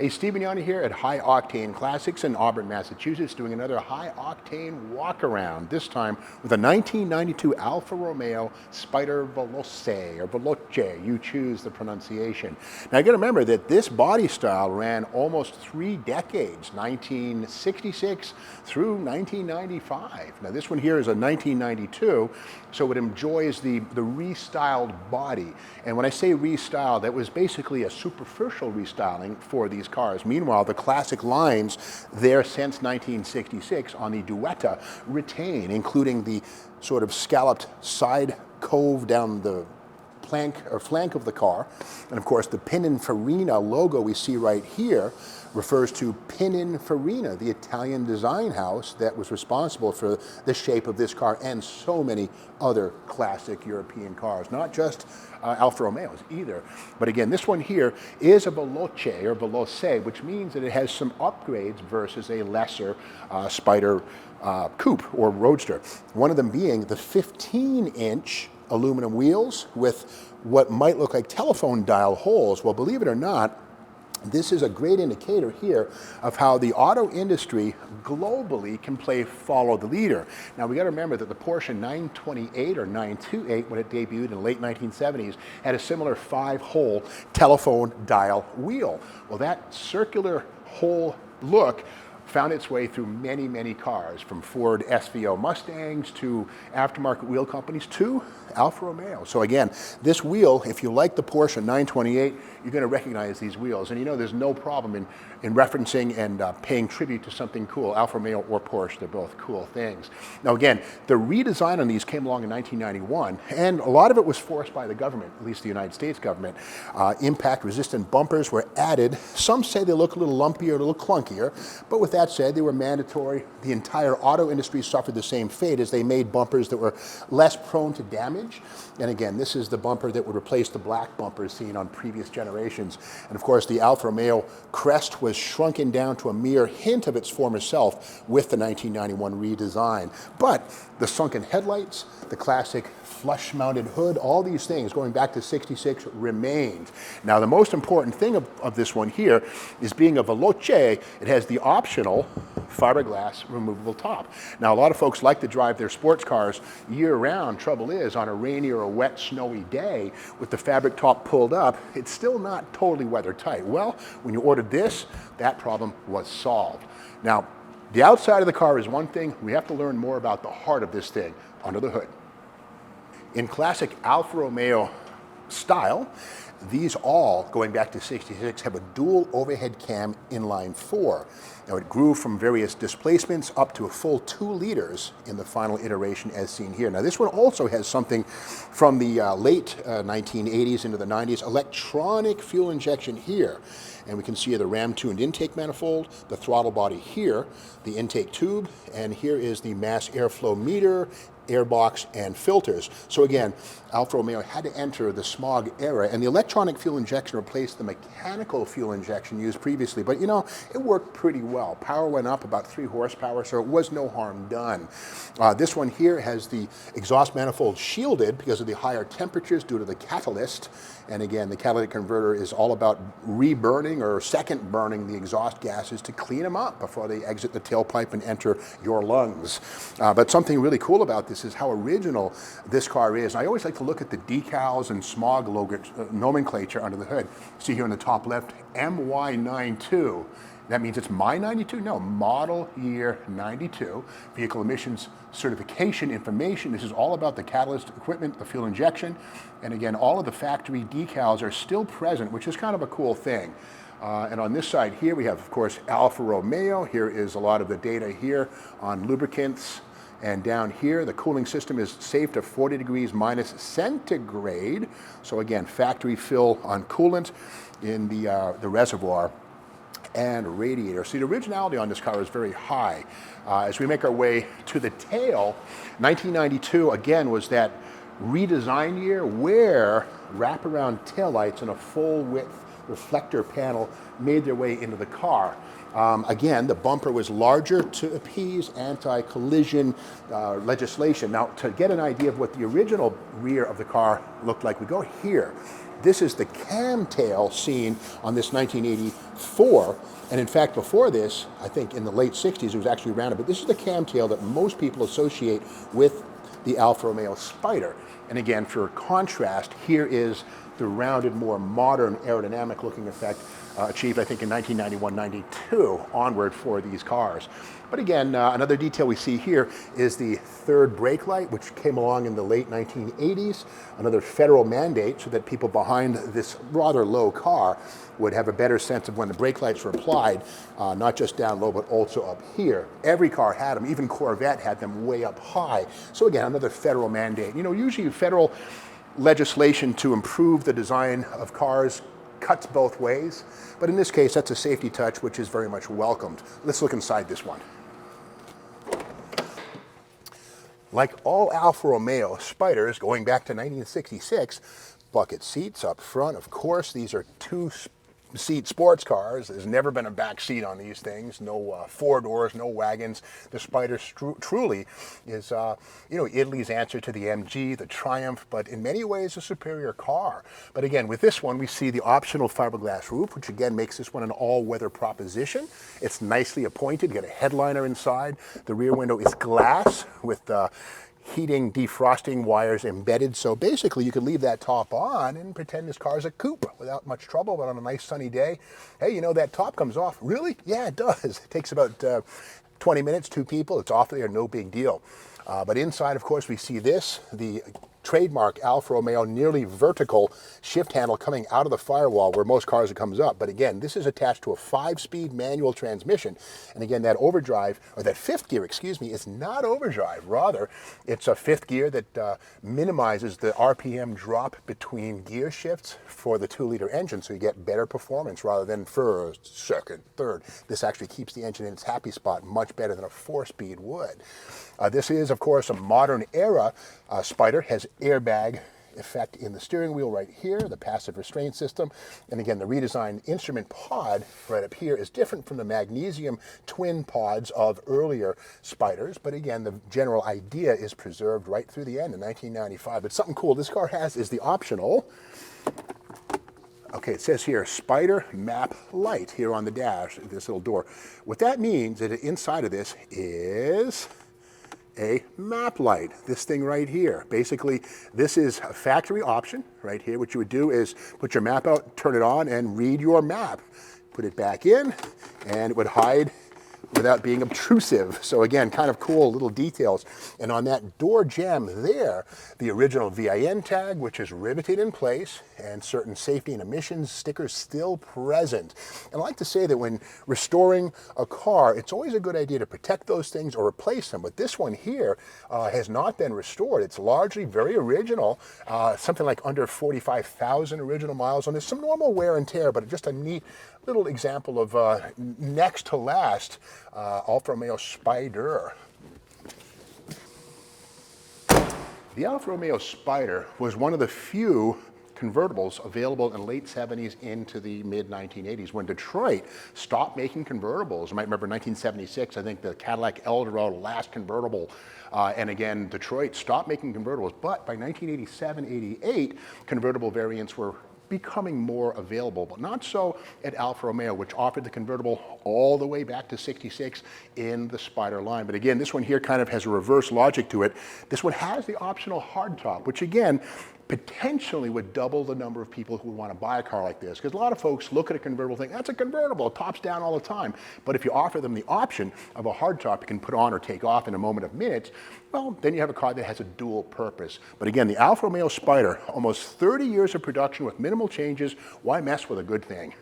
Hey, Stephen Yanni here at High Octane Classics in Auburn, Massachusetts, doing another high octane walk around, this time with a 1992 Alfa Romeo Spider Veloce, or Veloce, you choose the pronunciation. Now you gotta remember that this body style ran almost 3 decades, 1966 through 1995. Now this one here is a 1992, so it enjoys the restyled body. And when I say restyled, that was basically a superficial restyling for these cars. Meanwhile, the classic lines there since 1966 on the Duetta retain, including the sort of scalloped side cove down the flank of the car. And of course, the Pininfarina logo we see right here refers to Pininfarina, the Italian design house that was responsible for the shape of this car and so many other classic European cars, not just Alfa Romeos either. But again, this one here is a Veloce or Veloce, which means that it has some upgrades versus a lesser Spider coupe or roadster. One of them being the 15-inch aluminum wheels with what might look like telephone dial holes. Well, believe it or not, this is a great indicator here of how the auto industry globally can play follow the leader. Now we got to remember that the Porsche 928 or 928, when it debuted in the late 1970s, had a similar 5-hole telephone dial wheel. Well, that circular hole look found its way through many, many cars, from Ford SVO Mustangs to aftermarket wheel companies to Alfa Romeo. So again, this wheel, if you like the Porsche 928, you're going to recognize these wheels. And you know there's no problem in referencing and paying tribute to something cool. Alfa Romeo or Porsche, they're both cool things. Now again, the redesign on these came along in 1991, and a lot of it was forced by the government, at least the United States government. Impact-resistant bumpers were added. Some say they look a little lumpier, a little clunkier, but with that said, they were mandatory. The entire auto industry suffered the same fate as they made bumpers that were less prone to damage. And again, this is the bumper that would replace the black bumpers seen on previous generations. And of course, the Alfa Romeo crest was shrunken down to a mere hint of its former self with the 1991 redesign. But the sunken headlights, the classic flush-mounted hood, all these things going back to 66 remained. Now, the most important thing of this one here is being a Veloce, it has the optional fiberglass removable top. Now, a lot of folks like to drive their sports cars year-round. Trouble is, on a rainy or a wet, snowy day, with the fabric top pulled up, it's still not totally weather-tight. Well, when you ordered this, that problem was solved. Now, the outside of the car is one thing. We have to learn more about the heart of this thing, under the hood. In classic Alfa Romeo style, these all, going back to 66, have a dual overhead cam inline 4. Now it grew from various displacements up to a full 2 liters in the final iteration as seen here. Now this one also has something from the late 1980s into the 90s, electronic fuel injection here. And we can see the ram-tuned intake manifold, the throttle body here, the intake tube, and here is the mass airflow meter, airbox, and filters. So again, Alfa Romeo had to enter the smog era, and the electronic fuel injection replaced the mechanical fuel injection used previously. But you know, it worked pretty well. Power went up about 3 horsepower, so it was no harm done. This one here has the exhaust manifold shielded because of the higher temperatures due to the catalyst. And again, the catalytic converter is all about reburning or second burning the exhaust gases to clean them up before they exit the tailpipe and enter your lungs. But something really cool about this is how original this car is. I always like to look at the decals and smog nomenclature under the hood. See here on the top left, MY92. That means it's my 92? No, model year 92. Vehicle emissions certification information. This is all about the catalyst equipment, the fuel injection. And again, all of the factory decals are still present, which is kind of a cool thing. And on this side here, we have, of course, Alfa Romeo. Here is a lot of the data here on lubricants. And down here, the cooling system is safe to 40 degrees minus centigrade. So again, factory fill on coolant in the reservoir and radiator. See, the originality on this car is very high. As we make our way to the tail, 1992 again was that redesign year where wraparound taillights and a full width reflector panel made their way into the car. Again, the bumper was larger to appease anti-collision legislation. Now, to get an idea of what the original rear of the car looked like, we go here. This is the camtail seen on this 1984. And in fact, before this, I think in the late 60s, it was actually rounded. But this is the camtail that most people associate with the Alfa Romeo Spider. And again, for contrast, here is the rounded, more modern aerodynamic looking effect achieved, I think, in 1991-92 onward for these cars. But again, another detail we see here is the third brake light, which came along in the late 1980s, another federal mandate so that people behind this rather low car would have a better sense of when the brake lights were applied, not just down low, but also up here. Every car had them, even Corvette had them way up high. So again, another federal mandate. You know, usually federal legislation to improve the design of cars cuts both ways, but in this case, that's a safety touch which is very much welcomed. Let's look inside this one. Like all Alfa Romeo Spiders, going back to 1966, bucket seats up front. Of course, these are two-seat sports cars. There's never been a back seat on these things. No four doors, no wagons. The Spider truly is, Italy's answer to the MG, the Triumph, but in many ways a superior car. But again, with this one, we see the optional fiberglass roof, which again makes this one an all-weather proposition. It's nicely appointed. You get a headliner inside. The rear window is glass with heating, defrosting wires embedded. So basically you could leave that top on and pretend this car's a coupe without much trouble. But on a nice sunny day, hey, you know, that top comes off. Really? Yeah, it does. It takes about 20 minutes, two people. It's off there, no big deal. But inside, of course, we see this, the trademark Alfa Romeo nearly vertical shift handle coming out of the firewall where most cars it comes up. But again, this is attached to a 5-speed manual transmission. And again, that overdrive, or that fifth gear, excuse me, is not overdrive. Rather, it's a fifth gear that minimizes the RPM drop between gear shifts for the 2-liter engine, so you get better performance rather than first, second, third. This actually keeps the engine in its happy spot much better than a 4-speed would. This is, of course, a modern era Spider. Has airbag effect in the steering wheel right here, the passive restraint system. And again, the redesigned instrument pod right up here is different from the magnesium twin pods of earlier Spiders. But again, the general idea is preserved right through the end in 1995. But something cool this car has is the optional, okay, it says here, Spider Map Light here on the dash, this little door. What that means is that inside of this is a map light, this thing right here. Basically, this is a factory option right here. What you would do is put your map out, turn it on, and read your map. Put it back in, and it would hide without being obtrusive. So again, kind of cool little details. And on that door jamb there, the original VIN tag, which is riveted in place, and certain safety and emissions stickers still present. And I like to say that when restoring a car, it's always a good idea to protect those things or replace them. But this one here has not been restored. It's largely very original, something like under 45,000 original miles on this. Some normal wear and tear, but just a neat little example of next to last Alfa Romeo Spider. The Alfa Romeo Spider was one of the few convertibles available in the late 70s into the mid 1980s when Detroit stopped making convertibles. You might remember 1976, I think the Cadillac Eldorado, last convertible. And again, Detroit stopped making convertibles, but by 1987-88, convertible variants were becoming more available, but not so at Alfa Romeo, which offered the convertible all the way back to 66 in the Spider line. But again, this one here kind of has a reverse logic to it. This one has the optional hardtop, which again, potentially would double the number of people who would want to buy a car like this. Because a lot of folks look at a convertible and think, that's a convertible, it tops down all the time. But if you offer them the option of a hardtop you can put on or take off in a moment of minutes, well, then you have a car that has a dual purpose. But again, the Alfa Romeo Spider, almost 30 years of production with minimal changes. Why mess with a good thing?